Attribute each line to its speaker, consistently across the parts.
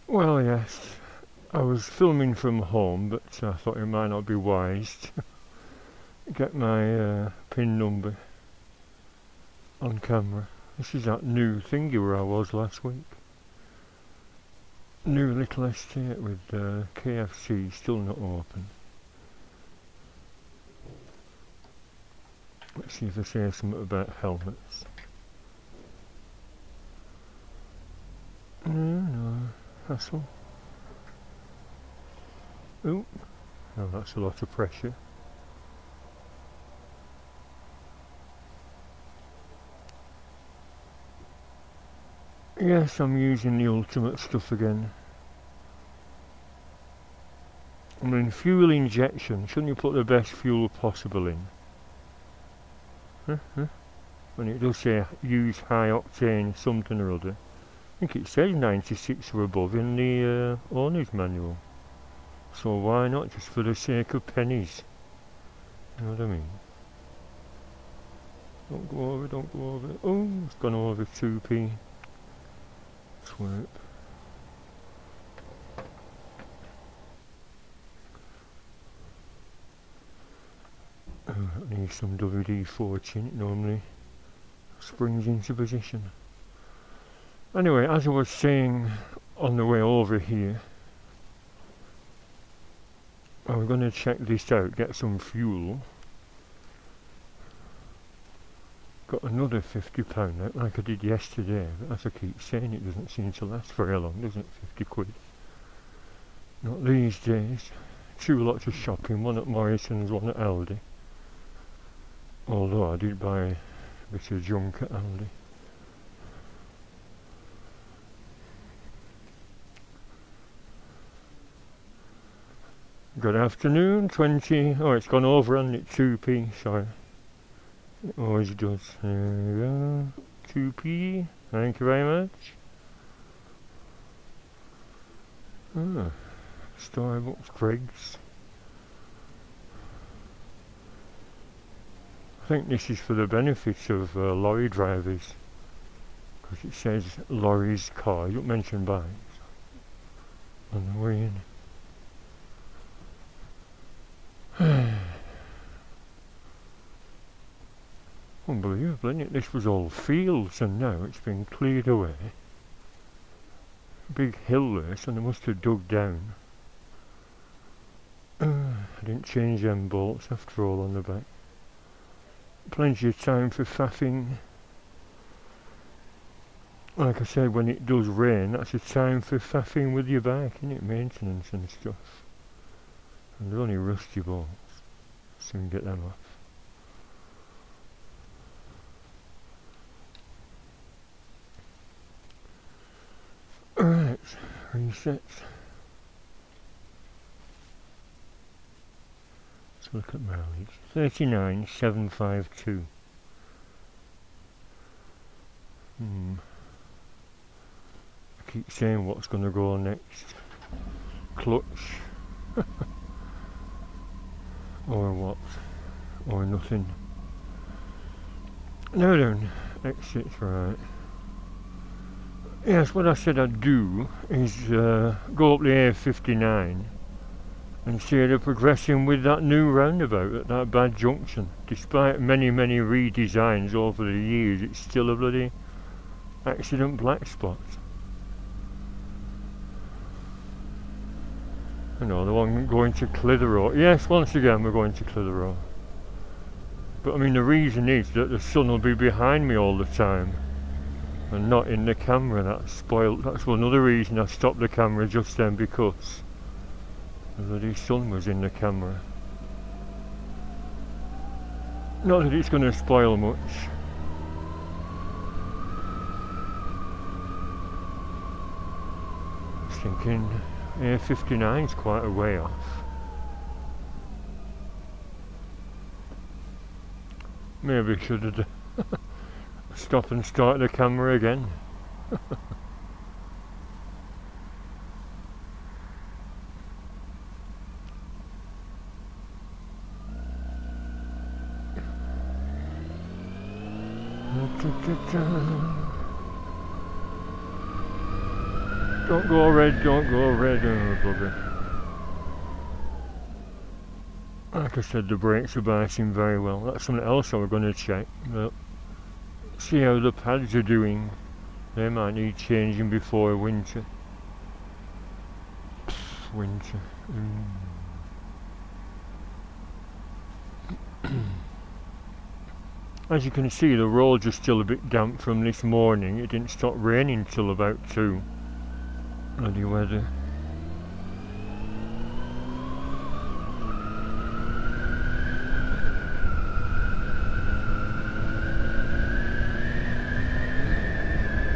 Speaker 1: Well, yes, I was filming from home, but I thought it might not be wise to get my PIN number on camera. This is that new thingy where I was last week. New little estate with KFC still not open. Let's see if they say something about helmets. No, hassle. Oh, no, that's a lot of pressure. Yes, I'm using the ultimate stuff again. I mean, fuel injection, shouldn't you put the best fuel possible in? When it does say use high octane something or other. I think it says 96 or above in the owner's manual. So why not, just for the sake of pennies? You know what I mean? Don't go over, don't go over. Oh, it's gone over 2p. Twerp. Oh, I need some WD-40, it normally springs into position. Anyway, as I was saying on the way over here, I'm going to check this out, get some fuel. Got another £50 out like I did yesterday, but as I keep saying, it doesn't seem to last very long, does it? 50 quid. Not these days. 2 lots of shopping, one at Morrison's, one at Aldi. Although I did buy a bit of junk at Aldi. Good afternoon, 20, oh it's gone over on it, 2p, sorry. It always does. There we go, 2p, thank you very much. Ah, Starbucks, Greggs. I think this is for the benefits of lorry drivers, because it says lorries, cars, you don't mention bikes on the way in. Unbelievable, isn't it? This was all fields and now it's been cleared away. Big hill there, so they must have dug down. I didn't change them bolts after all on the back. Plenty of time for faffing. Like I said, when it does rain, that's a time for faffing with your bike, isn't it? Maintenance and stuff. And they're only rusty bolts. Soon get them off. Alright, reset. Let's look at mileage. 39,752. I keep saying what's going to go next. Clutch. Or what? Or nothing. Now then, exit right. Yes, what I said I'd do is go up the A59 and see they're progressing with that new roundabout at that bad junction. Despite many redesigns over the years, it's still a bloody accident black spot. I know, the one going to Clitheroe. Yes, once again we're going to Clitheroe. But I mean, the reason is that the sun will be behind me all the time and not in the camera. That's spoiled. That's another reason I stopped the camera just then, because the bloody sun was in the camera. Not that it's going to spoil much. I was thinking A59 is quite a way off. Maybe I should have stop and start the camera again. Don't go red, don't go red. Oh, bugger. Like I said, the brakes are biting very well. That's something else I was going to check. But see how the pads are doing. They might need changing before winter. Winter. As you can see, the roads are still a bit damp from this morning. It didn't stop raining till about 2. Bloody weather.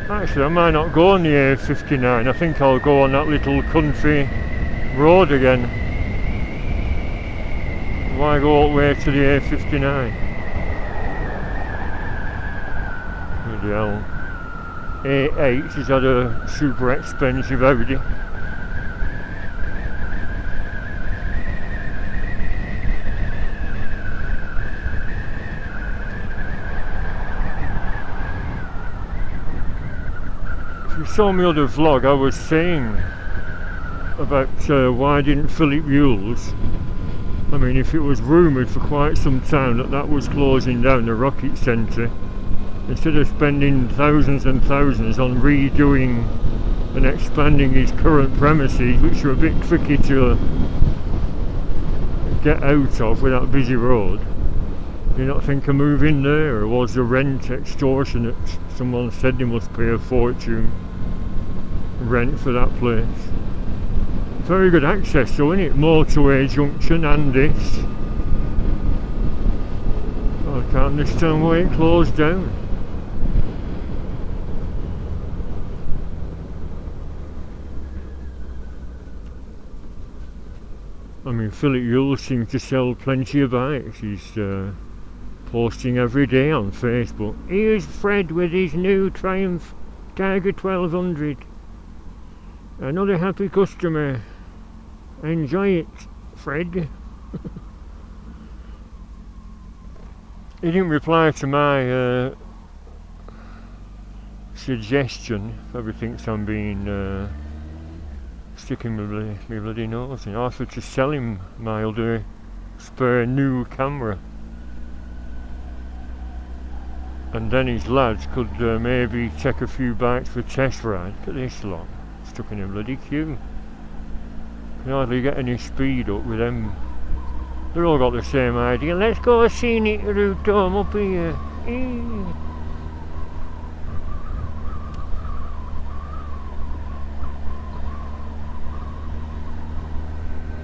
Speaker 1: Actually, I might not go on the A59. I think I'll go on that little country road again. Why go all the way to the A59? Bloody hell. A8 has had a super expensive Audi. If you saw my other vlog, I was saying about why didn't Philip Yules, I mean, if it was rumoured for quite some time that that was closing down the Rocket Centre, instead of spending thousands and thousands on redoing and expanding his current premises, which are a bit tricky to get out of with that busy road, do you not think of moving there? Or was the rent extortionate? Someone said they must pay a fortune rent for that place. Very good access though, isn't it? Motorway junction and this. I can't understand why it closed down. I mean, Philip Yules seems to sell plenty of bikes. He's posting every day on Facebook. Here's Fred with his new Triumph Tiger 1200. Another happy customer. Enjoy it, Fred. He didn't reply to my suggestion. Probably thinks I'm being sticking my bloody nose in. I offered to sell him my other spare new camera, and then his lads could maybe take a few bikes for test ride. Look at this lot, stuck in a bloody queue. Can hardly get any speed up with them. They're all got the same idea. Let's go a scenic route home up here.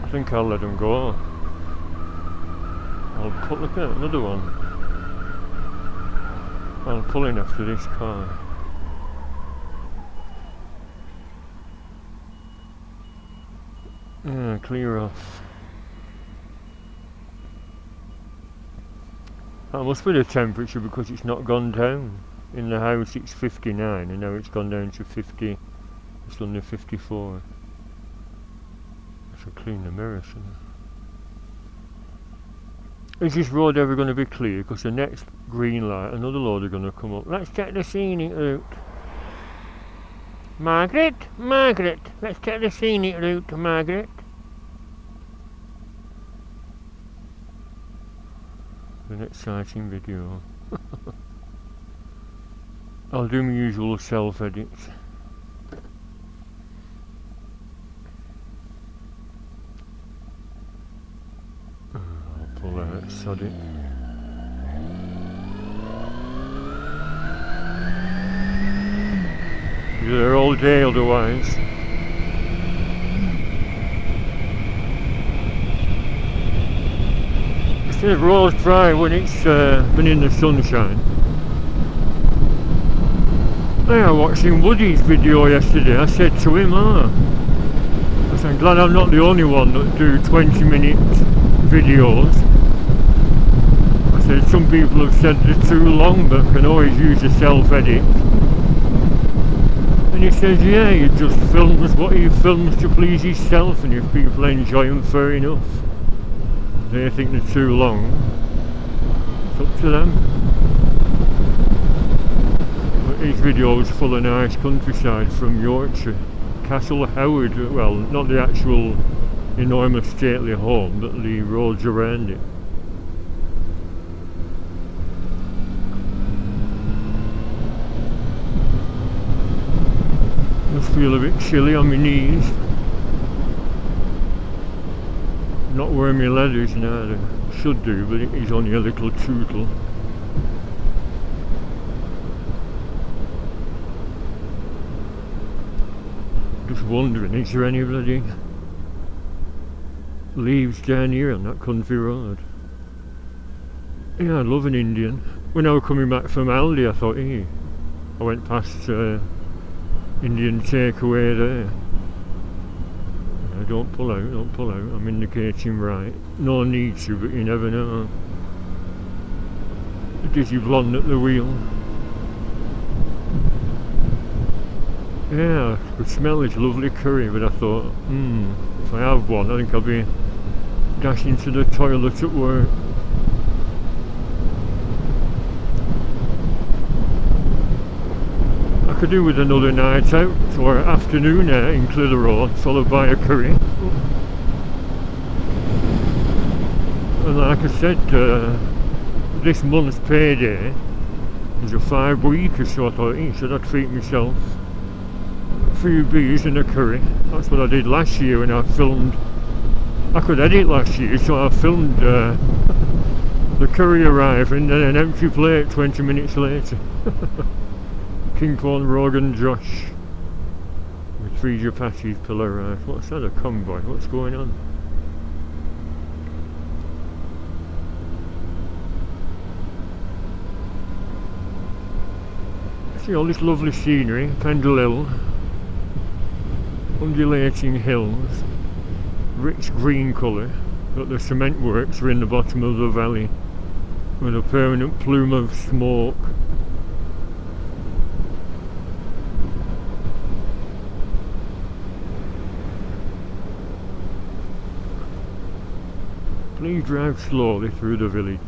Speaker 1: I think I'll let them go. Look at another one. I'll pull in after this car. Yeah, clear off. That must be the temperature because it's not gone down. In the house it's 59 and now it's gone down to 50, it's under 54. I should clean the mirror soon. Is this road ever going to be clear? Because the next green light, another load are going to come up. Let's take the scenic route. Margaret, Margaret, let's take the scenic route, Margaret. An exciting video. I'll do my usual self-edit. I'll pull out, sod it. You're there all day otherwise. The road's dry when it's been in the sunshine. I was watching Woody's video yesterday. I said to him, I said, I'm glad I'm not the only one that do 20-minute videos. I said, some people have said they're too long but can always use a self-edit. And he says, yeah, he just films what he films to please himself, and if people enjoy them, fair enough. They think they're too long, it's up to them. But his video was full of nice countryside from Yorkshire, Castle Howard, well, not the actual enormous stately home, but the roads around it. Just feel a bit chilly on my knees. Not wearing my leathers now, I should do, but it is only a little tootle. Just wondering, is there any bloody leaves down here on that country road? Yeah, I love an Indian. When I was coming back from Aldi, I thought, hey, I went past Indian takeaway there. Don't pull out, don't pull out. I'm indicating right. No need to, but you never know. A dizzy blonde at the wheel. Yeah, I could smell this lovely curry, but I thought, if I have one, I think I'll be dashing to the toilet at work. I could do with another night out or afternoon out in Clitheroe, followed by a curry. And like I said, this month's payday is a 5 week or so. I thought, should I treat myself? A few beers and a curry. That's what I did last year when I filmed. I could edit last year, so I filmed the curry arriving and an empty plate 20 minutes later. King Corn Rogan Josh with 3 chapattis, pillar rice. What's that, a convoy? What's going on? See all this lovely scenery, Pendle Hill, undulating hills, rich green colour, but the cement works are in the bottom of the valley with a permanent plume of smoke. Please drive slowly through the village.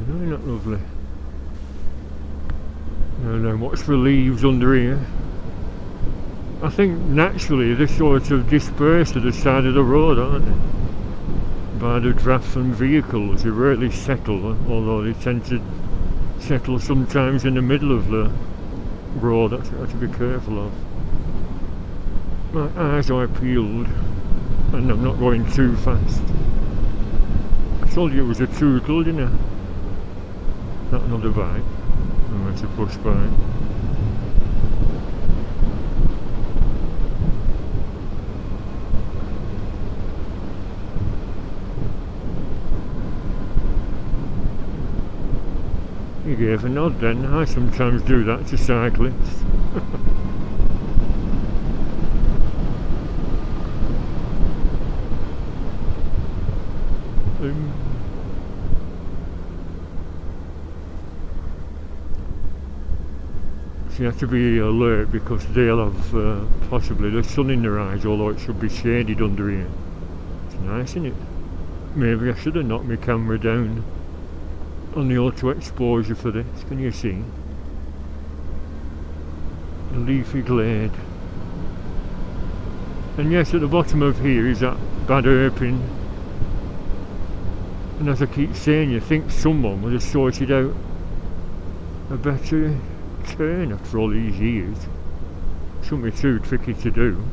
Speaker 1: Isn't that lovely? And then what's the leaves under here? I think naturally they're sort of dispersed to the side of the road, aren't they? By the draft from vehicles. They rarely settle, although they tend to settle sometimes in the middle of the road. That's what I have to be careful of. My eyes are peeled and I'm not going too fast. I told you it was a tootle, didn't I? Not another bike. Oh, it's a push bike. You gave a nod then. I sometimes do that to cyclists. So you have to be alert because they'll have possibly the sun in their eyes, although it should be shaded under here. It's nice, isn't it? Maybe I should have knocked my camera down on the auto exposure for this. Can you see? A leafy glade. And yes, at the bottom of here is that bad hairpin. And as I keep saying, you think someone would have sorted out a better turn after all these years. Shouldn't be too tricky to do.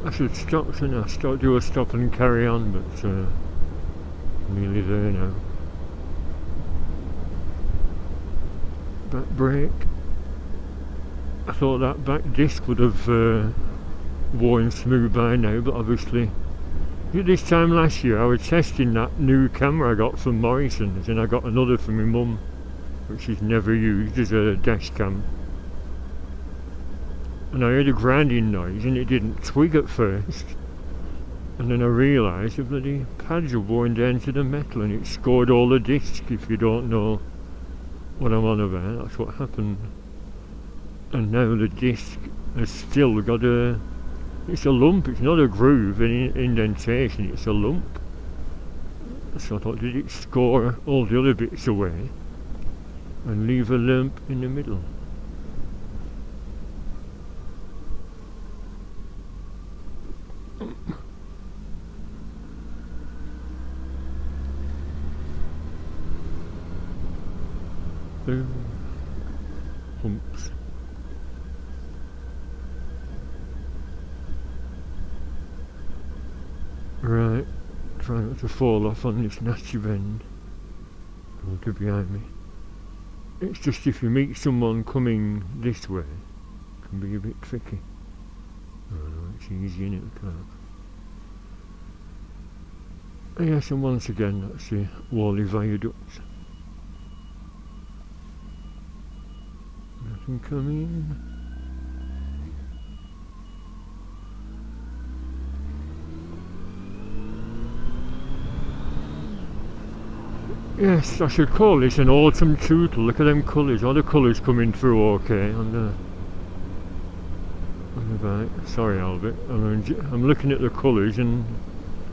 Speaker 1: I should stop, shouldn't I? Do a stop and carry on, but nearly there now. Back brake. I thought that back disc would have worn smooth by now, but obviously at this time last year I was testing that new camera I got from Morrison's, and I got another from my mum which she's never used as a dash cam. and I heard a grinding noise and it didn't twig at first, and then I realised the bloody pads were going down to the metal and it scored all the discs. If you don't know what I'm on about, that's what happened. And now the disc has still got it's a lump, it's not a groove, an indentation, it's a lump. So I thought, did it score all the other bits away and leave a lump in the middle? Humps. Right, try not to fall off on this nasty bend. Water behind me. It's just if you meet someone coming this way, it can be a bit tricky. Oh no, it's easy in it, can't. Yes, and once again, that's the Wally Viaduct. Nothing coming. Yes, I should call this an autumn tootle. Look at them colours. All the colours coming through okay on the back. Sorry, Albert. I'm looking at the colours and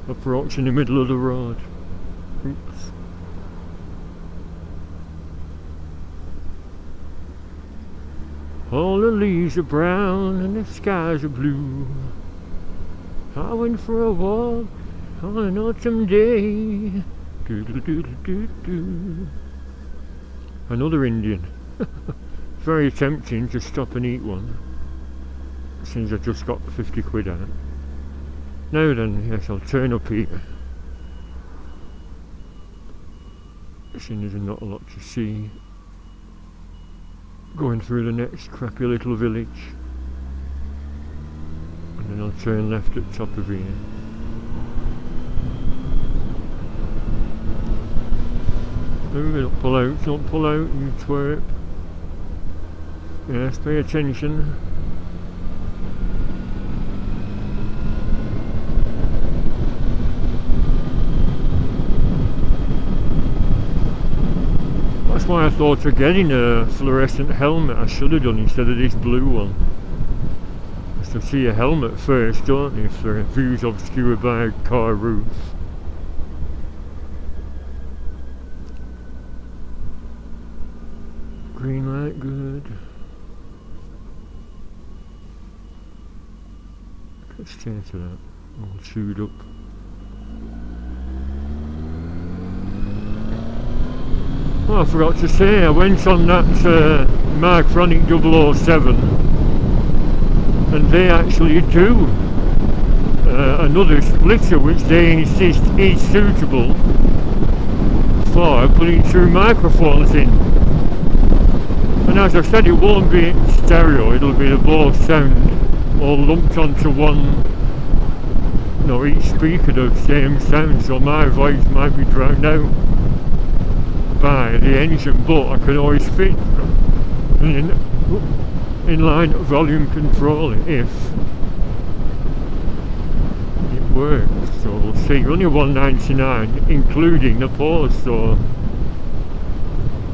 Speaker 1: approach in the middle of the road. Oops. All the leaves are brown and the skies are blue. I went for a walk on an autumn day. Another Indian. Very tempting to stop and eat one, since I just got 50 quid out. Now then, yes, I'll turn up here, seeing there's not a lot to see. Going through the next crappy little village, and then I'll turn left at the top of here. Don't pull out, you twerp. Yes, pay attention. That's why I thought of getting a fluorescent helmet. I should have done instead of this blue one. Because to see a helmet first, don't you, if the view's obscured by a car roof. Green light, good. Let's stay to that. All chewed up. Oh, I forgot to say, I went on that Markronic 007, and they actually do another splitter which they insist is suitable for putting two microphones in. And as I said, it won't be stereo, it'll be the both sound all lumped onto one, you know, each speaker the same sound, so my voice might be drowned out by the engine, but I can always fit inline volume control if it works. So we'll see. Only $1.99 including the pause, so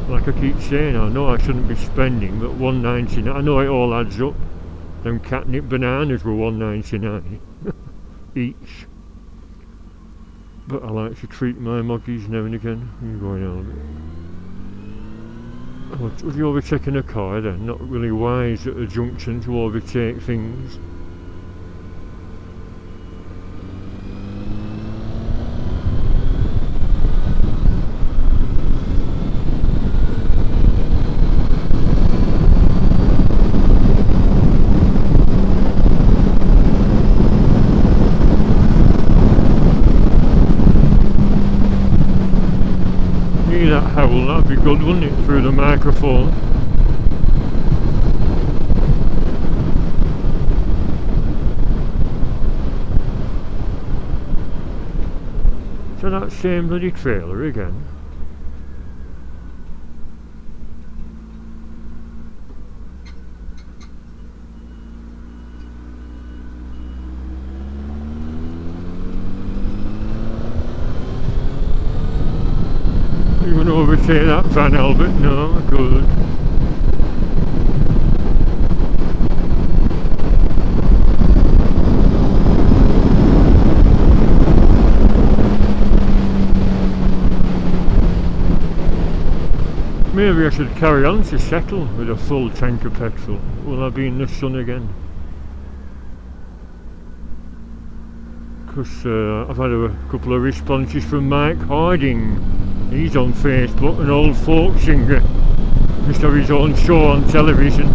Speaker 1: like I keep saying, I know I shouldn't be spending, but $1.99, I know it all adds up. Them catnip bananas were $1.99 each. But I like to treat my muggies now and again. You're going on. Oh, was you overtaking a car then? Not really wise at a junction to overtake things. That howl, that'd be good, wouldn't it, through the microphone. So that same bloody trailer again. overtake that van, Albert. No, good. Maybe I should carry on to settle with a full tank of petrol. Will I be in the sun again? Because I've had a couple of responses from Mike Harding. He's on Facebook, an old folk singer. Used to have his own show on television.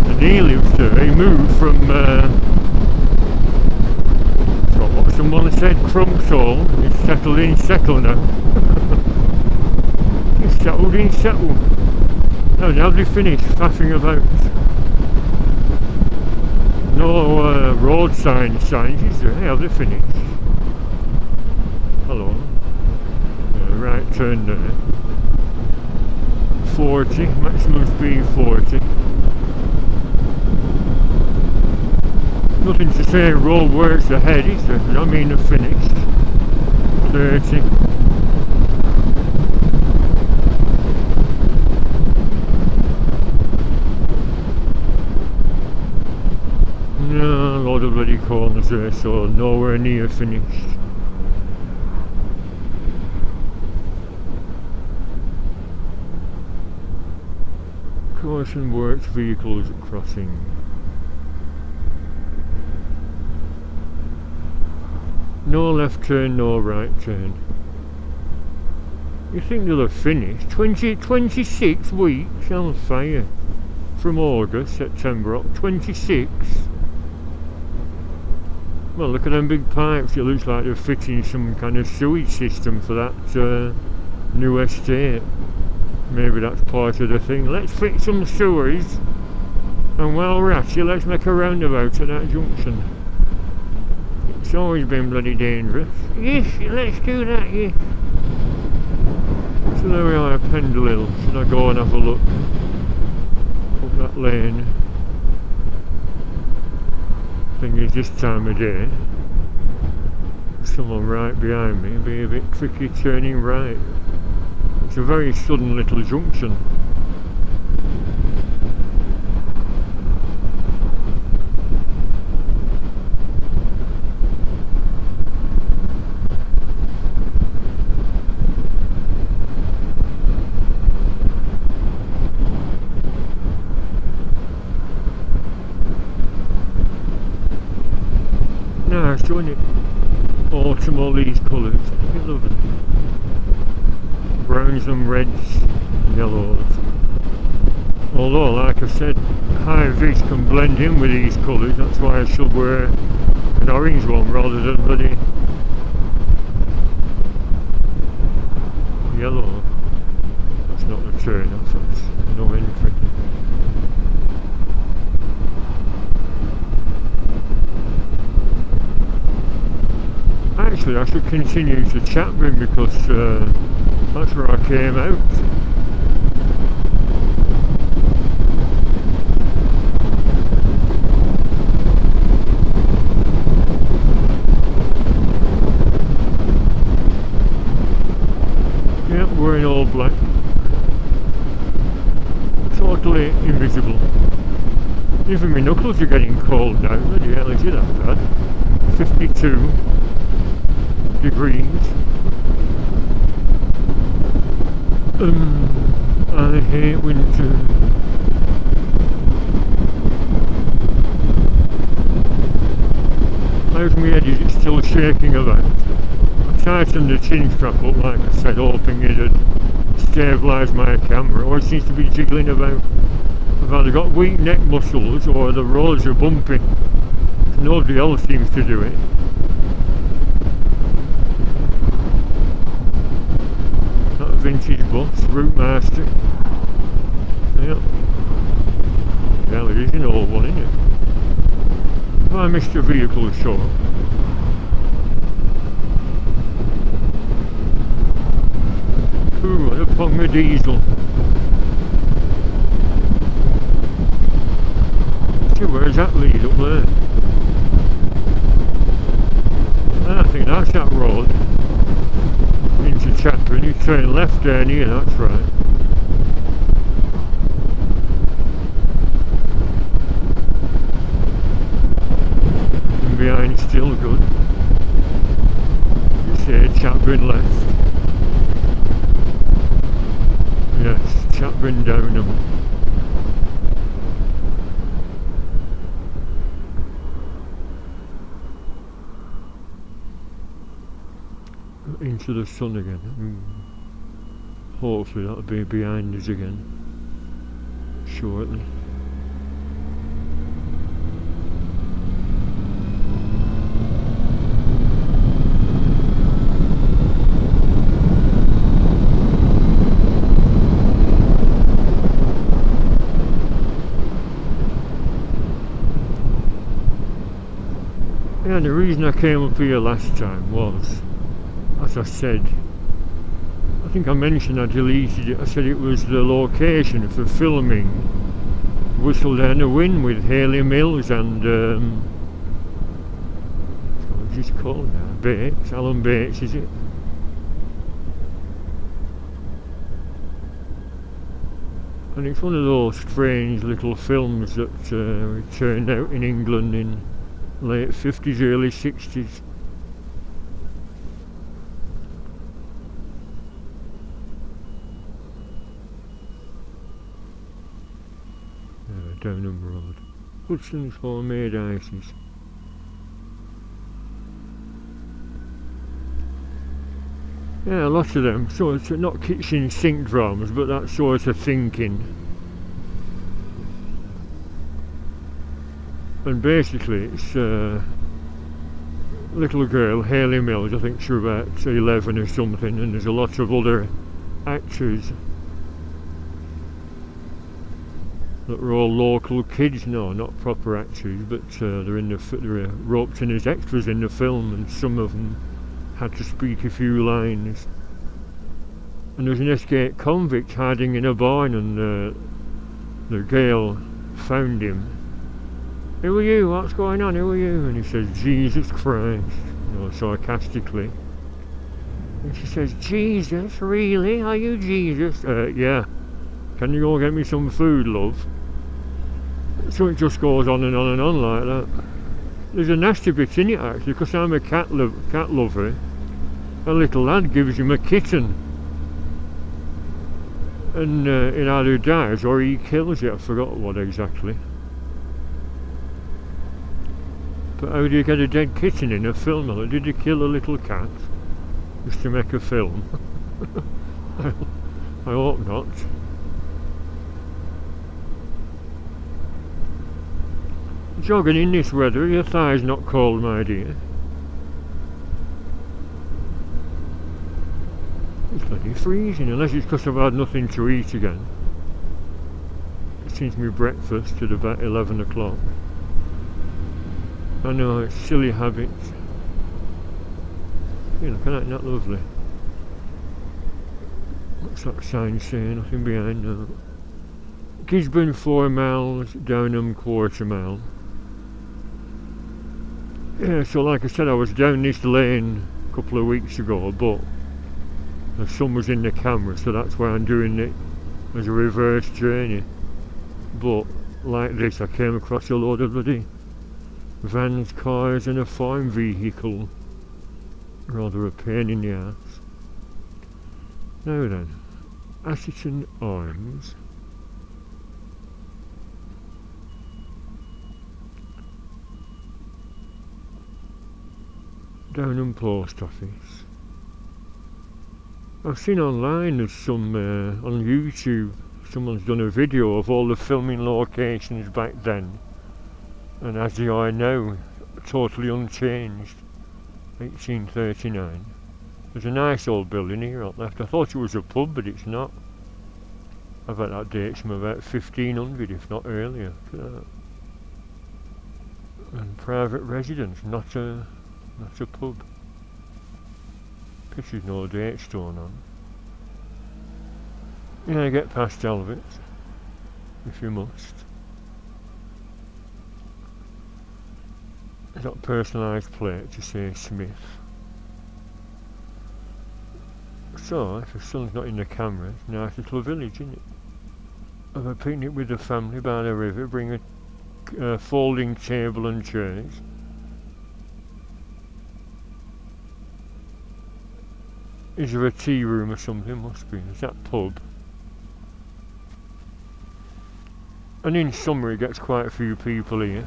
Speaker 1: And he lives there. He moved from what someone said, Crumpsall. He's settled in Settle now. He's settled in Settle. Oh, now they finished faffing about. No road signs, is there? Have they finished? Hello. Right turn there. 40, maximum speed 40. Nothing to say road works ahead, is there? I mean they're finished. 30. No, a lot of bloody corners there, so nowhere near finished. Caution works vehicles at crossing. No left turn, no right turn. You think they'll have finished? 26 weeks on fire. From August, September, 26. Well, look at them big pipes. It looks like they're fitting some kind of sewage system for that new estate. Maybe that's part of the thing. Let's fit some sewers, and while we're at it, let's make a roundabout at that junction. It's always been bloody dangerous. Yes, let's do that, yes. So there we are, Pendle Hill. Should I go and have a look up that lane? Thing is, this time of day, someone right behind me, it'd be a bit tricky turning right. It's a very sudden little junction. Nice, isn't it? Autumn, all these colours. I love them. Browns and reds and yellows. Although, like I said, high vis can blend in with these colours. That's why I should wear an orange one rather than bloody yellow. That's not a turn off, that's no entry. Actually, I should continue to Chatburn because that's where I came out. Yep, we're in all black. Totally invisible. Even my knuckles are getting cold now. Bloody hell, is it that bad? 52 degrees. I hate winter. How's my head? Is it still shaking about? I tightened the chin strap up, like I said, hoping it'd stabilise my camera. Or it seems to be jiggling about. I've either got weak neck muscles or the roads are bumpy. Nobody else seems to do it. Vintage bus, Route Master. Yep. Well, it is an old one, isn't it? Have I missed a vehicle short? Ooh, right upon my diesel. See, where's that lead up there? And I think that's that road into Chatburn. You turn left down here, that's right. And behind still good. You say Chatburn left. Yes, Chatburn Downham. Into the sun again. Hopefully that'll be behind us again shortly. Yeah, the reason I came up here last time was, as I said, I think I mentioned I deleted it, I said it was the location for filming Whistle Down the Wind with Hayley Mills and what's this called now? Bates, Alan Bates, is it? And it's one of those strange little films that turned out in England in late 50s, early 60s. Downham Road. Hudson's Homemade Ices. Yeah, lots of them. So it's not kitchen sink dramas, but that sort of thinking. And basically it's a little girl, Hayley Mills, I think she's about 11 or something, and there's a lot of other actors that are all local kids, no, not proper actors, but they're roped in as extras in the film, and some of them had to speak a few lines. And there's an escaped convict hiding in a barn, and the girl found him. "Who are you? What's going on? Who are you?" And he says, "Jesus Christ," you know, sarcastically. And she says, "Jesus? Really? Are you Jesus?" "Yeah. Can you go get me some food, love?" So it just goes on and on and on like that. There's a nasty bit in it actually, because I'm a cat lover. A little lad gives him a kitten, and it either dies or he kills it. I forgot what exactly. But how do you get a dead kitten in a film? Or did you kill a little cat just to make a film? I hope not. Jogging in this weather, your thigh's not cold, my dear. It's bloody freezing, unless it's because I've had nothing to eat again. Since my breakfast at about 11 o'clock. I know, it's a silly habit. Yeah, look at that, not lovely. What's that sign saying? Nothing behind, no. Gisburn 4 miles, Downham 1/4 mile. Yeah, so like I said, I was down this lane a couple of weeks ago, but the sun was in the camera, so that's why I'm doing it as a reverse journey. But like this, I came across a load of bloody vans, cars and a farm vehicle. Rather a pain in the ass. Now then, Assheton Arms. Downham Post Office. I've seen online there's some on YouTube, someone's done a video of all the filming locations back then, and as they are now, totally unchanged. 1839. There's a nice old building here on left. I thought it was a pub, but it's not. I bet that dates from about 1500, if not earlier. And private residence, not a pub. Picture's no date stone on. Yeah, get past Albert, if you must. got personalised plate to say Smith. So, if the sun's not in the camera, it's a nice little village, isn't it? Have a picnic with the family by the river, bring a folding table and chairs. Is there a tea room or something? Must be. Is that pub? And in summer it gets quite a few people here.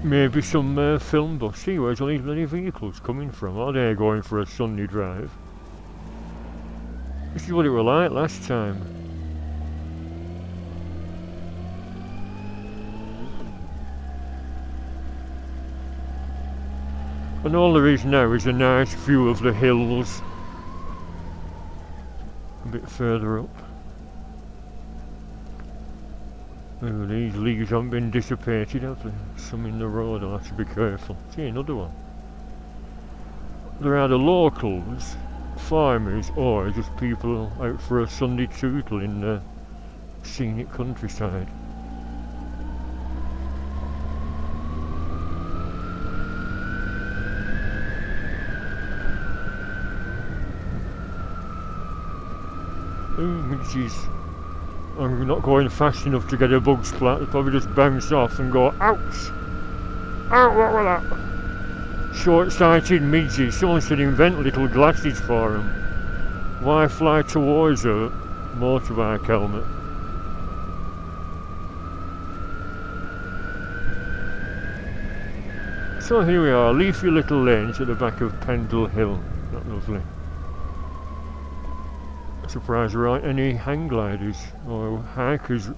Speaker 1: Maybe some film bus. See, where's all these bloody vehicles coming from? Are they going for a Sunday drive? This is what it was like last time. And all there is now is a nice view of the hills. A bit further up. Oh, these leaves haven't been dissipated, have they? Some in the road, I'll have to be careful. See, another one. They're either locals, farmers, or just people out for a Sunday tootle in the scenic countryside. Oh, midges. I'm not going fast enough to get a bug splat. I'll probably just bounce off and go, ouch! Ow, what was that? Short-sighted midges. Someone should invent little glasses for them. Why fly towards a motorbike helmet? So here we are, leafy little lanes at the back of Pendle Hill. Not lovely. Surprised there aren't any hang gliders or hikers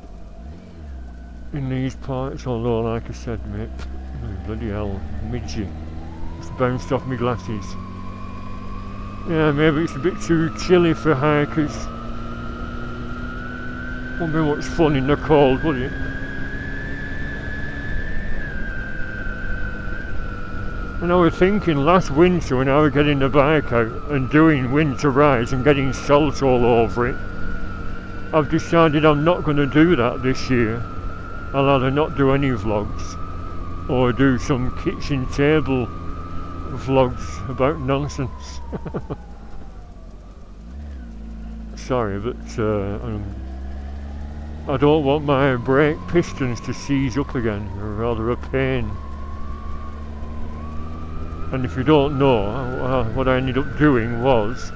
Speaker 1: in these parts, although like I said, mate, oh, bloody hell, midgie, just bounced off my glasses. Yeah, maybe it's a bit too chilly for hikers. Won't be much fun in the cold, would it? And I was thinking last winter when I was getting the bike out and doing winter rides and getting salt all over it, I've decided I'm not going to do that this year. I'll either not do any vlogs or do some kitchen table vlogs about nonsense. Sorry, but I don't want my brake pistons to seize up again. They're rather a pain. And if you don't know, what I ended up doing was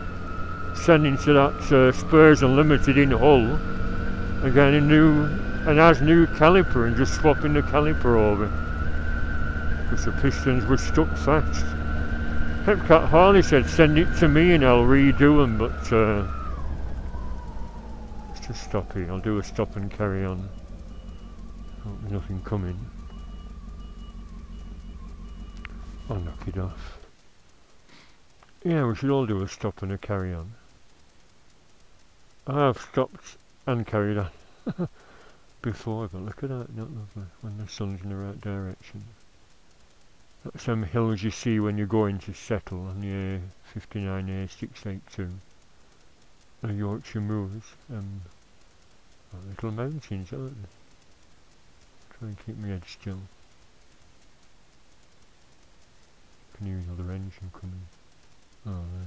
Speaker 1: sending to that Spurs Unlimited in Hull again an as new caliper and just swapping the caliper over because the pistons were stuck fast. Hepcat Harley said send it to me and I'll redo them, but let's just stop here. I'll do a stop and carry on. Hope there's nothing coming. I'll knock it off. Yeah, we should all do a stop and a carry on. I have stopped and carried on before, but look at that, not lovely, when the sun's in the right direction. That's them hills you see when you're going to settle on the A59A682. The Yorkshire Moors, little mountains, aren't they? Try and keep my head still. Can hear another engine coming. Oh no.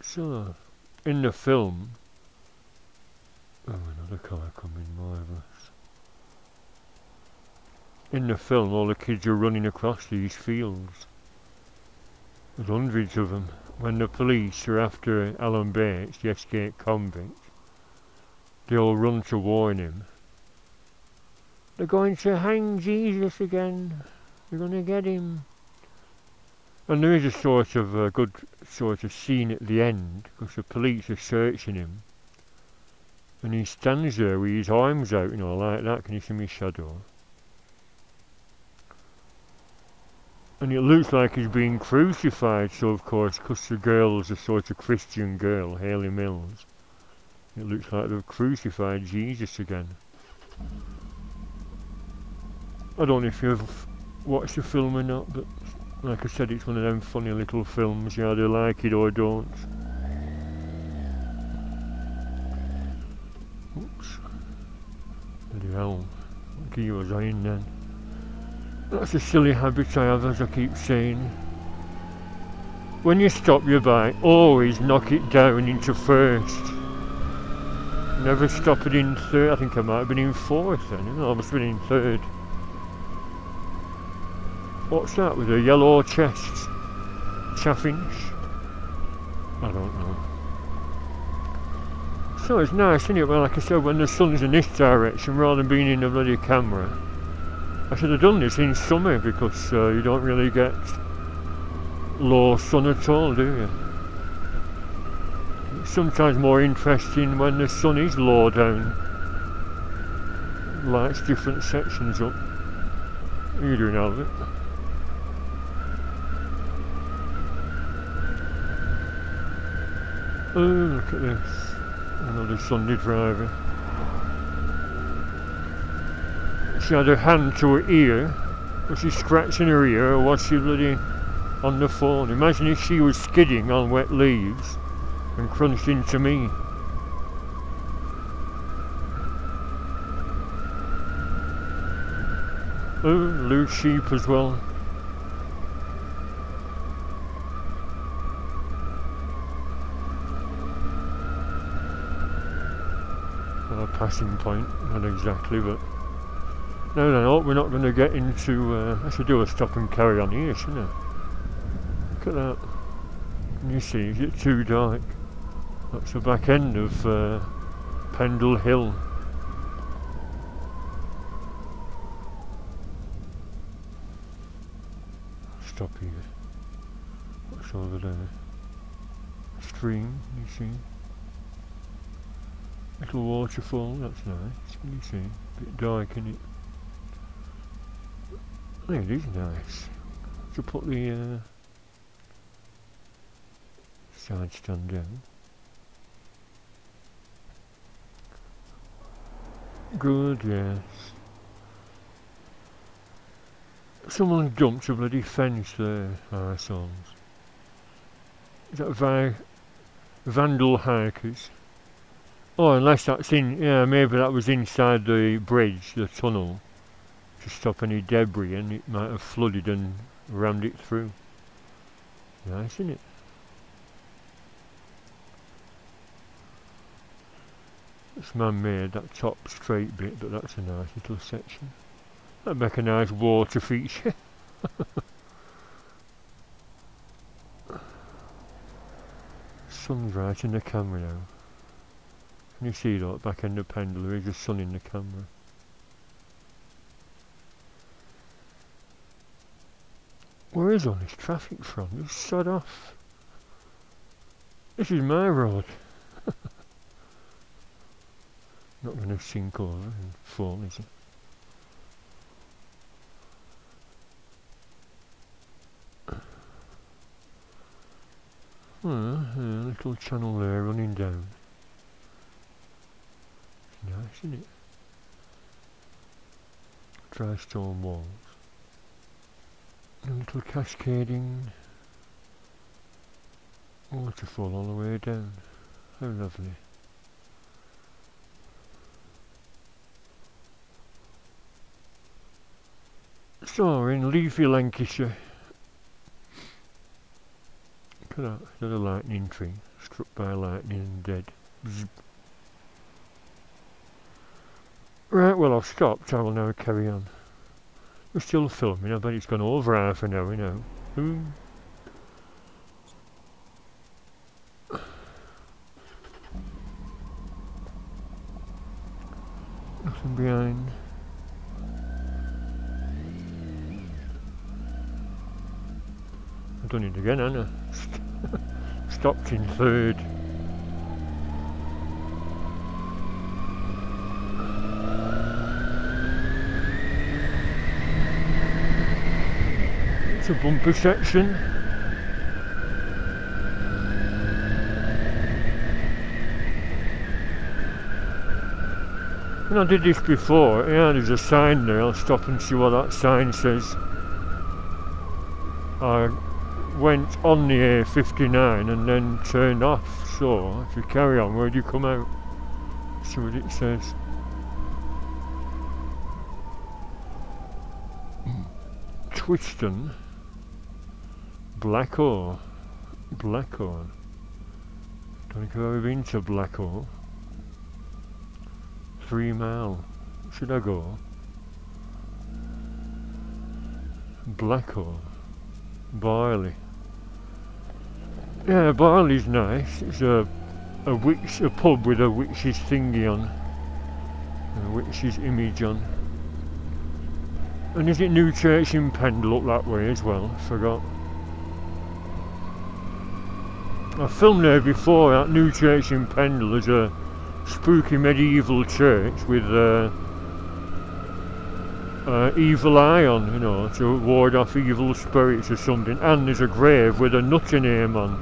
Speaker 1: So, in the film, oh, another car coming, marvellous. In the film, all the kids are running across these fields. There's hundreds of them. When the police are after Alan Bates, the escaped convict, they all run to warn him. They're going to hang Jesus again. They're going to get him. And there is a sort of a good sort of scene at the end, because the police are searching him. And he stands there with his arms out, you know, like that. Can you see my shadow? And it looks like he's being crucified, so of course, because the girl's a sort of Christian girl, Hayley Mills, it looks like they've crucified Jesus again. I don't know if you've watched the film or not, but like I said, it's one of them funny little films, you either like it or don't. Oops. Bloody hell. Key was I in then? That's a silly habit I have, as I keep saying. When you stop your bike, always knock it down into first. Never stop it in third. I think I might have been in fourth then. I must have been in third. What's that with a yellow chest? Chaffinch? I don't know. So it's nice, isn't it? Well, like I said, when the sun's in this direction rather than being in the bloody camera. I should have done this in summer because you don't really get low sun at all, do you? It's sometimes more interesting when the sun is low down. Lights different sections up. What are you doing, Albert? Oh, look at this. Another Sunday driver. She had her hand to her ear. Was she scratching her ear or was she bloody on the phone? Imagine if she was skidding on wet leaves and crunched into me. Oh, loose sheep as well. A passing point, not exactly, but no, we're not going to get into. I should do a stop and carry on here, shouldn't I? Look at that. Can you see? Is it too dark? That's the back end of Pendle Hill. Stop here. What's over there? Stream, you see? Little waterfall, that's nice. Can you see? A bit dark, isn't it? I think it is nice. To put the side stand down. Good, yes. Someone dumped a bloody fence there, arseholes. Is that vandal hikers? Oh, unless that's in, yeah, maybe that was inside the bridge, the tunnel, to stop any debris, and it might have flooded and rammed it through. Nice, isn't it? It's man-made, that top straight bit, but that's a nice little section. That'd make a nice water feature. Sun's right in the camera now. Can you see that back end of Pendle? There is the sun in the camera. Where is all this traffic from? Just sod off. This is my road. Not going to sink over and fall, is it? Well, a little channel there running down. Nice, isn't it? Dry stone walls. A little cascading waterfall all the way down. How lovely. So we're in leafy Lancashire. Look at that, there's a lightning tree, struck by lightning and dead. Bzz. Right, well I've stopped, I will now carry on. We're still filming, I bet it's gone over half an hour now. Nothing behind. I've done it again, haven't I? Stopped in third. It's a bumper section. When I did this before, yeah, there's a sign there. I'll stop and see what that sign says. I went on the A59 and then turned off, so if you carry on, where do you come out? See what it says. Twiston, Blackall. Blackall. Don't think I've ever been to Blackall. 3 mile. Should I go? Blackall. Barley. Yeah, Barley's nice. It's a pub with a witch's thingy on. A witch's image on. And is it New Church in Pendle up that way as well? Forgot. I filmed there before at New Church in Pendle. There's a spooky medieval church with evil eye on, you know, to ward off evil spirits or something. And there's a grave with a nutter name on.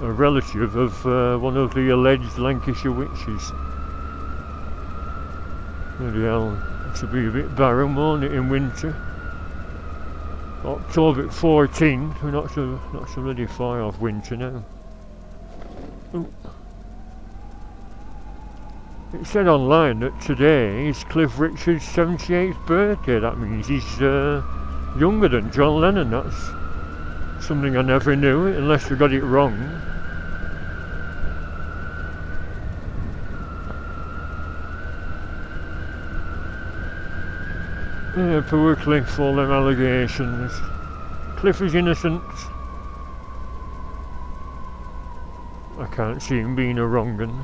Speaker 1: A relative of one of the alleged Lancashire witches. Bloody hell. To be a bit barren, won't it, in winter? October 14th, we're not so really far off winter now. Ooh. It said online that today is Cliff Richard's 78th birthday. That means he's younger than John Lennon. That's something I never knew, unless I got it wrong. Yeah, poor Cliff, all them allegations. Cliff is innocent. I can't see him being a wrong un.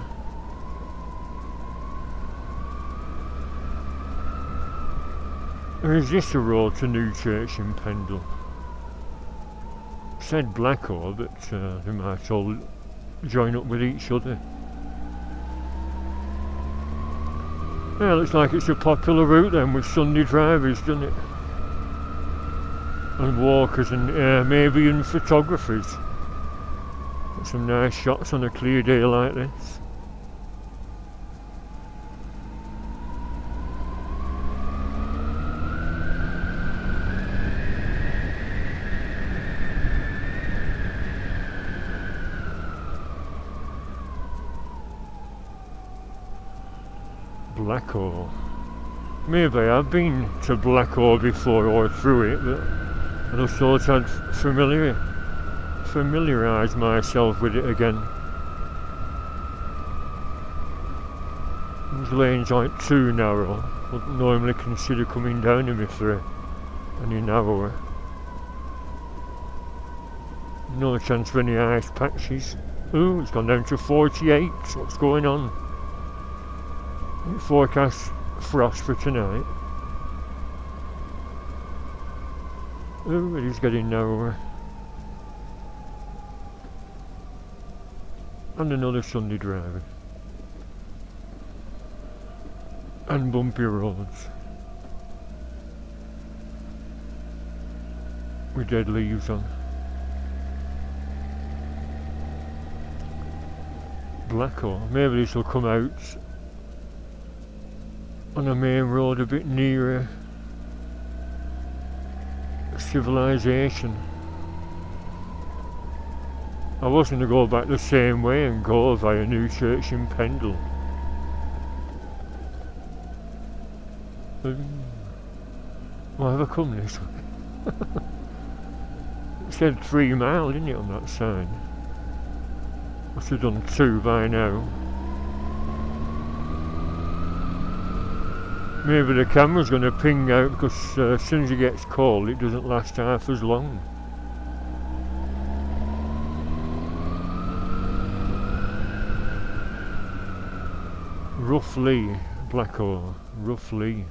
Speaker 1: Or is this a road to New Church in Pendle? It said Blackall, but they might all join up with each other. Yeah, looks like it's a popular route then with Sunday drivers, doesn't it? And walkers and maybe even photographers. Got some nice shots on a clear day like this. Blackall. Maybe I've been to Blackall before or through it, but I just thought I'd familiarise myself with it again. These lanes aren't too narrow. I wouldn't normally consider coming down them if they're any narrower. No chance for any ice patches. Ooh, it's gone down to 48. What's going on? Forecast frost for tonight. Oh, it is getting narrower. And another Sunday driver. And bumpy roads. With dead leaves on. Blackall. Maybe this will come out on a main road a bit nearer civilization. I was going to go back the same way and go via New Church in Pendle. Why have I come this way? It said 3 mile, didn't it, on that sign? Must have done 2 by now. Maybe the camera's going to ping out because as soon as it gets cold it doesn't last half as long. Roughly, Blackall, roughly.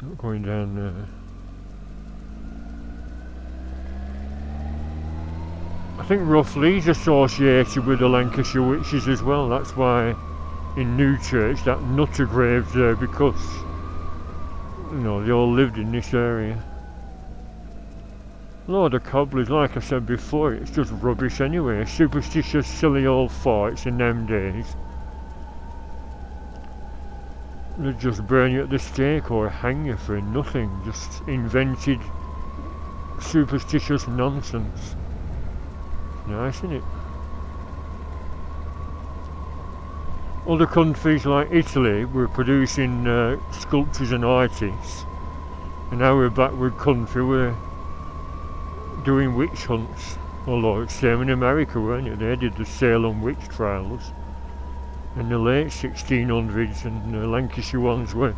Speaker 1: Not going down there. I think roughly is associated with the Lancashire witches as well. That's why in New Church that nutter grave's there, because you know they all lived in this area. Lord of cobblers, like I said before, it's just rubbish anyway. Superstitious, silly old farts in them days. They'd just burn you at the stake or hang you for nothing. Just invented superstitious nonsense. Nice, isn't it? Other countries like Italy were producing sculptures and artists And now we're backward country, we're doing witch hunts. Although it's same in America, weren't it? They did the Salem witch trials in the late 1600s, and the Lancashire ones were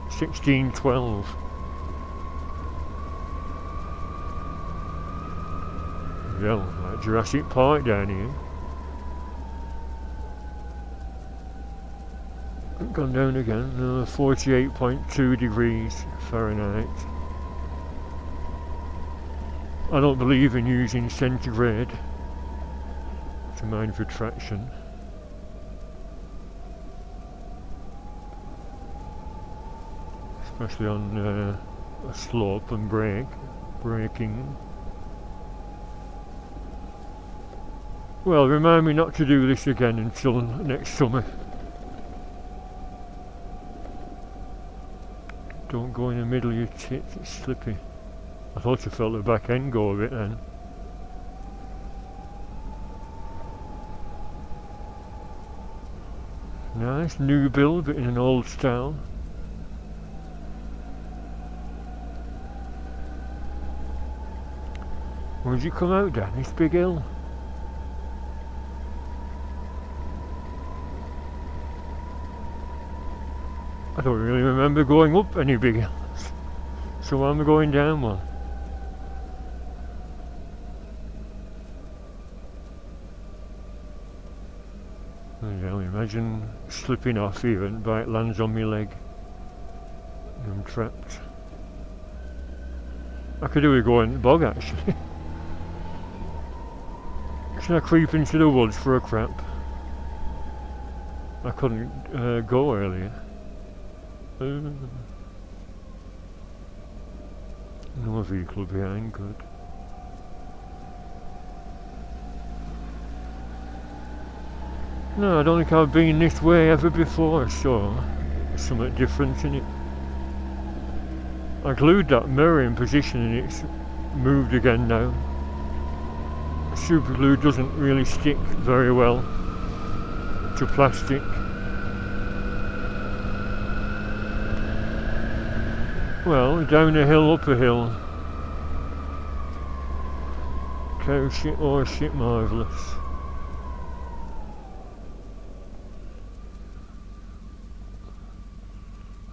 Speaker 1: 1612. Yeah, like Jurassic Park down here. Gone down again, 48.2 degrees Fahrenheit. I don't believe in using centigrade to mind for traction. Especially on a slope and braking. Well, remind me not to do this again until next summer. Don't go in the middle of your tits, it's slippy. I thought I felt the back end go of it then. Nice, new build but in an old style. Where'd you come out down this big hill? I don't really remember going up any big hills. So why am I going down one? Well, imagine slipping off here and bite lands on my leg. I'm trapped. I could do with going in the bog actually. Should I creep into the woods for a crap? I couldn't go earlier. No vehicle behind, good. No, I don't think I've been this way ever before, so there's something different in it. I glued that mirror in position and it's moved again now. Super glue doesn't really stick very well to plastic. Well, down a hill, up a hill. Cow shit, horse shit, marvellous.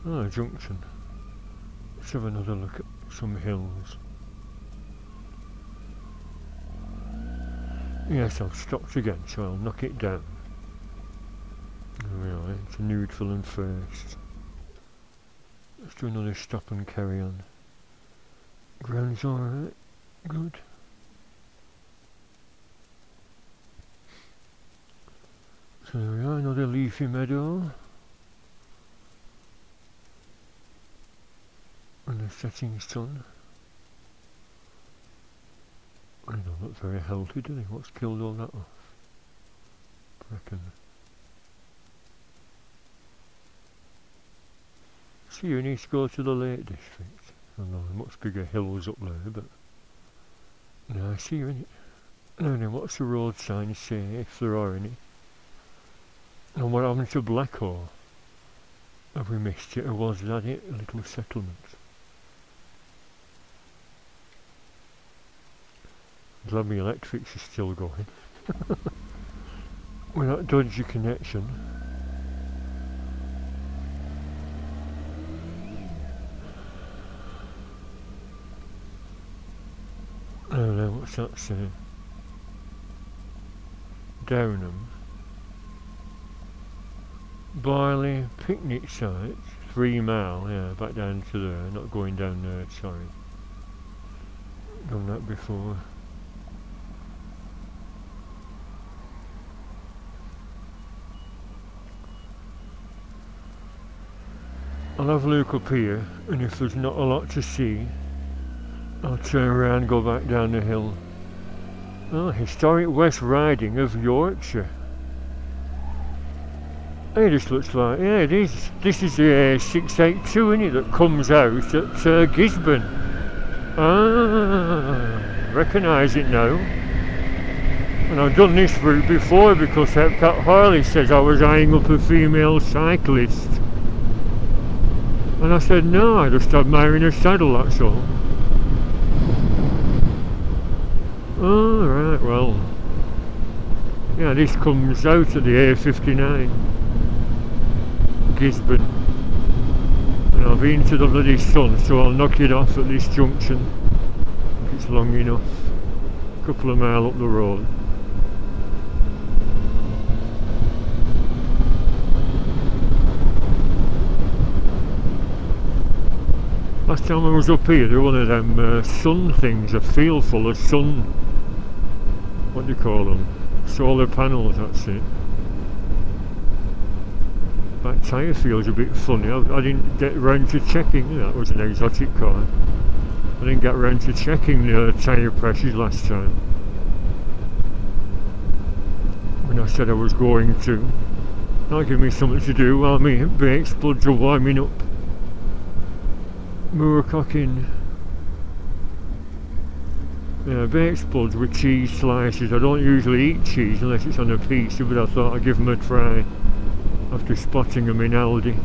Speaker 1: Ah, junction. Let's have another look at some hills. Yes, I've stopped again, so I'll knock it down. There we are, it's a neutral and first. Let's do another stop and carry on. Ground's alright, good. So there we are, another leafy meadow. And the setting sun. I don't look very healthy, do they? What's killed all that off? I reckon. See, you need to go to the Lake District. I know there are much bigger hills up there, but no, I see you in it. Now then, what's the road signs say, if there are any? And what happened to Blackhall? Have we missed it, or was that it? A little settlement. Glad my electrics are still going. With that dodgy connection. I don't know, what's that say? Downham. Barley picnic site, 3 mile, yeah, back down to there, not going down there, sorry. Done that before. I'll have a look up here, and if there's not a lot to see, I'll turn around and go back down the hill. Oh, historic West Riding of Yorkshire. Hey, this looks like, yeah, it is. This is the 682, isn't it, that comes out at Gisburn. Ah, recognise it now. And I've done this route before because Hayley says I was eyeing up a female cyclist. And I said, no, I just admiring her saddle, that's all. Oh, right, well. Yeah, this comes out at the A59. Gisburn. And I've been to the bloody sun, so I'll knock it off at this junction. I think it's long enough. A couple of miles up the road. Last time I was up here, there was one of them sun things, a field full of sun. What do you call them? Solar panels, that's it. That tyre feels a bit funny. I didn't get round to checking. That was an exotic car. I didn't get round to checking the tyre pressures last time. When I said I was going to. That'll give me something to do while my brake spuds are warming up. Moorcocking. Yeah, baked spuds with cheese slices. I don't usually eat cheese unless it's on a pizza, but I thought I'd give them a try after spotting them in Aldi.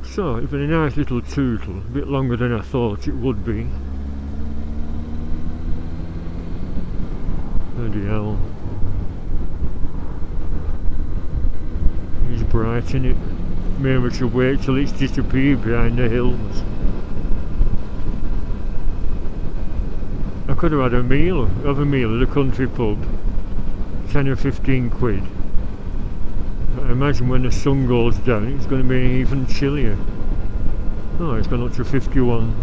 Speaker 1: So, it's been a nice little tootle, a bit longer than I thought it would be. Bloody hell. He's bright in it. Maybe we should wait till it's disappeared behind the hills. I could have had a meal at a country pub. 10 or 15 quid. I imagine when the sun goes down it's going to be even chillier. Oh, it's gone up to 51.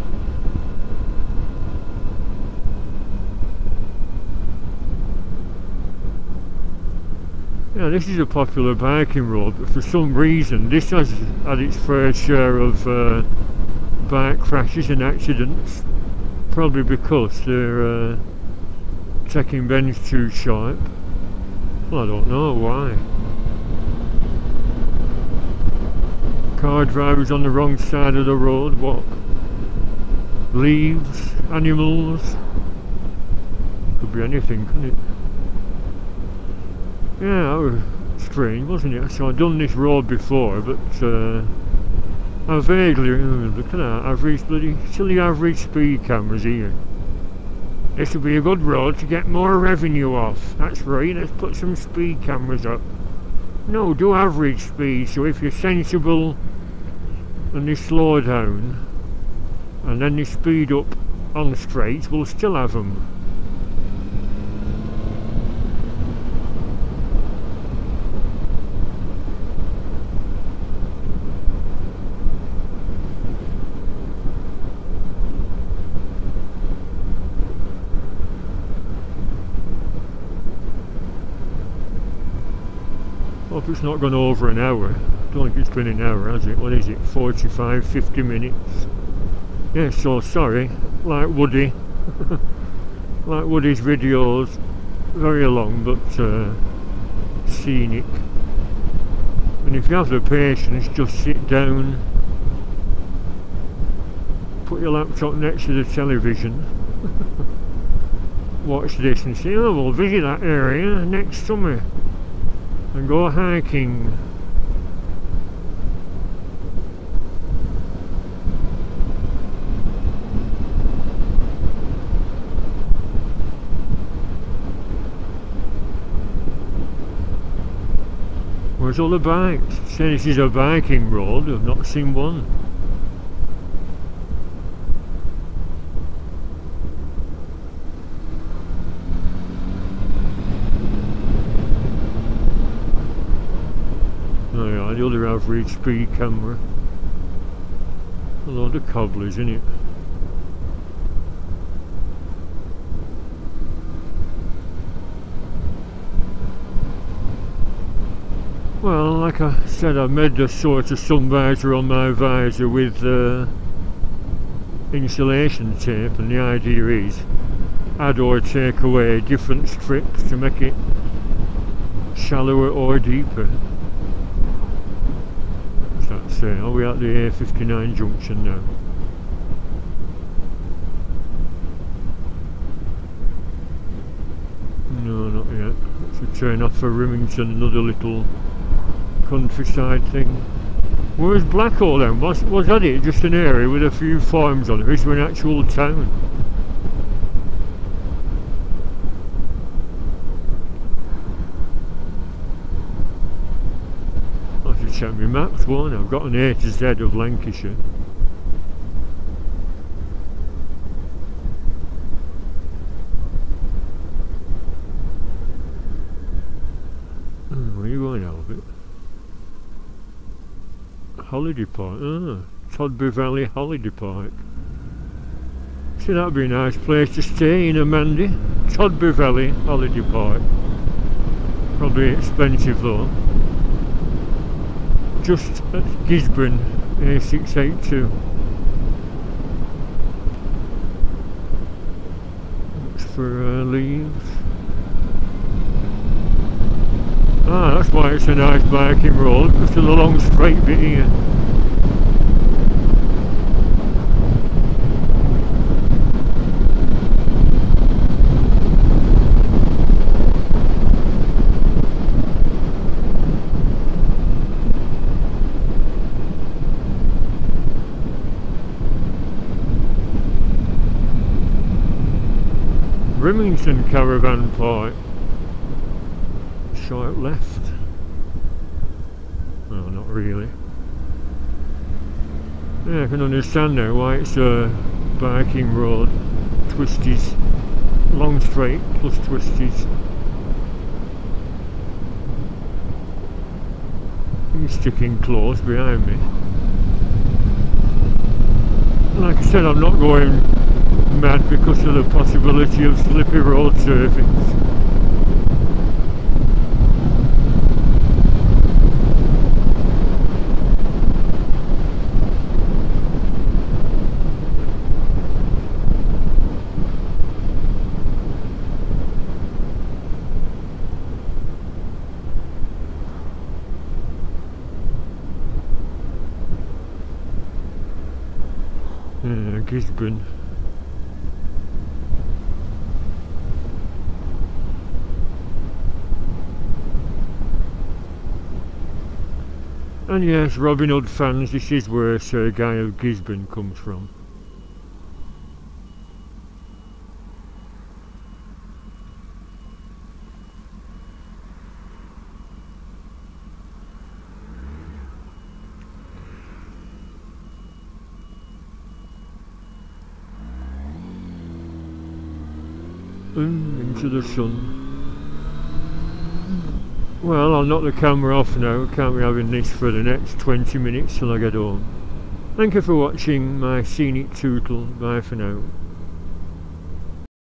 Speaker 1: Yeah, this is a popular biking road, but for some reason this has had its fair share of bike crashes and accidents. Probably because they're taking bends too sharp. Well, I don't know why. Car drivers on the wrong side of the road, what? Leaves, animals. Could be anything, couldn't it? Yeah, that was strange, wasn't it? So I'd done this road before, but I vaguely remember. Look at that, average bloody silly average speed cameras here. This would be a good road to get more revenue off. That's right, let's put some speed cameras up. No, do average speed, so if you're sensible and they slow down and then they speed up on the straights, we'll still have them. Hope it's not gone over an hour. I don't think it's been an hour, has it? What is it? 45, 50 minutes? Yeah, so sorry. Like Woody. Like Woody's videos. Very long, but scenic. And if you have the patience, just sit down. Put your laptop next to the television. Watch this and say, oh, we'll visit that area next summer. And go hiking. Where's all the bikes? Say this is a biking road, I've not seen one. The other average speed camera. A load of cobblers in it. Well, like I said, I made a sort of sun visor on my visor with insulation tape, and the idea is add or take away different strips to make it shallower or deeper. Are we at the A59 junction now? to turn off for Rimington, another little countryside thing. Where's Blackhall then? Was that it? Just an area with a few farms on it? Is there an actual town? I'll have to check my maps, won't I? I've got an A to Z of Lancashire. Where are you going, Albert? Holiday Park. Todbury Valley Holiday Park. See, that'd be a nice place to stay in, Mandy. Todbury Valley Holiday Park. Probably expensive though. Just at Gisburn, A682. Looks for leaves. Ah, that's why it's a nice biking road, just a long straight bit here. Rimington Caravan Park. Short left. No, not really. Yeah, I can understand now why it's a biking road. Twisties. Long straight plus twisties. He's sticking close behind me. Like I said, I'm not going mad because of the possibility of slippy road surfings. Gisburn. And yes, Robin Hood fans, this is where Sir Guy of Gisburn comes from. Into the sun. Well, I'll knock the camera off now. Can't be having this for the next 20 minutes till I get home. Thank you for watching my scenic tootle. Bye for now.